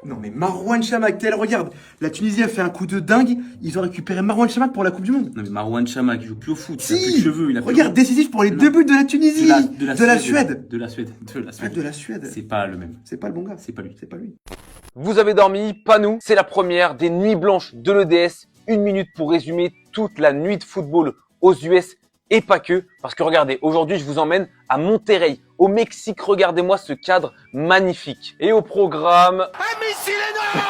Non mais Marouane Chamakh, regarde, la Tunisie a fait un coup de dingue, ils ont récupéré Marouane Chamakh pour la Coupe du Monde. Non mais Marouane Chamakh, il joue plus au foot, il a plus de Si, cheveux, il a plus regarde, décisif pour les deux buts de la Tunisie, de la Suède. De la Suède. Ah, de la Suède. C'est pas le même. C'est pas le bon gars. C'est pas lui. C'est pas lui. Vous avez dormi, pas nous. C'est la première des nuits blanches de l'EDS. Une minute pour résumer toute la nuit de football aux US et pas que. Parce que regardez, aujourd'hui, je vous emmène à Monterrey, au Mexique. Regardez-moi ce cadre magnifique. Et au programme...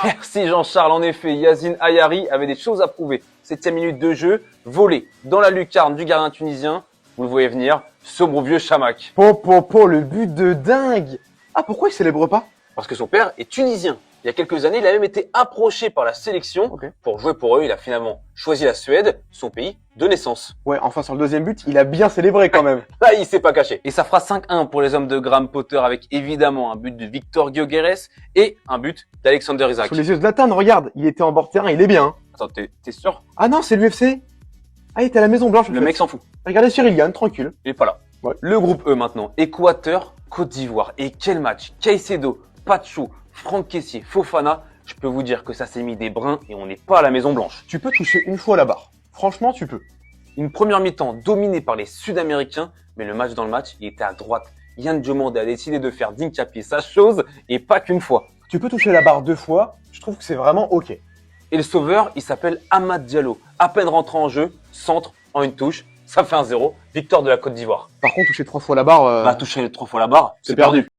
Merci Jean-Charles. En effet, Yacine Ayari avait des choses à prouver. 7e minute de jeu, volé dans la lucarne du gardien tunisien. Vous le voyez venir, ce bon vieux Chamakh. Le but de dingue. Ah, pourquoi il célèbre pas? Parce que son père est tunisien. Il y a quelques années, il a même été approché par la sélection pour jouer pour eux. Il a finalement choisi la Suède, son pays de naissance. Ouais, enfin sur le deuxième but, il a bien célébré quand même. Là, il s'est pas caché. Et ça fera 5-1 pour les hommes de Graham Potter avec évidemment un but de Victor Gyökeres et un but d'Alexander Isak. Sous les yeux de Zlatan, regarde, il était en bord de terrain, il est bien. Attends, t'es sûr? Ah non, c'est l'UFC. Ah, il était à la Maison Blanche. Le mec s'en fout. Regardez Cyril Gann, tranquille. Il est pas là. Ouais. Le groupe E maintenant. Équateur, Côte d'Ivoire. Et quel match! Caicedo, Pacho, Franck Kessié, Fofana. Je peux vous dire que ça s'est mis des brins et on n'est pas à la Maison Blanche. Tu peux toucher une fois la barre. Franchement, tu peux. Une première mi-temps dominée par les Sud-Américains, mais le match dans le match, il était à droite. Yann Diomande a décidé de faire d'Incapié sa chose et pas qu'une fois. Tu peux toucher la barre 2 fois. Je trouve que c'est vraiment ok. Et le sauveur, il s'appelle Amad Diallo. À peine rentré en jeu, centre en une touche, ça fait 1-0, victoire de la Côte d'Ivoire. Par contre, toucher 3 fois la barre. Toucher 3 fois la barre, c'est perdu.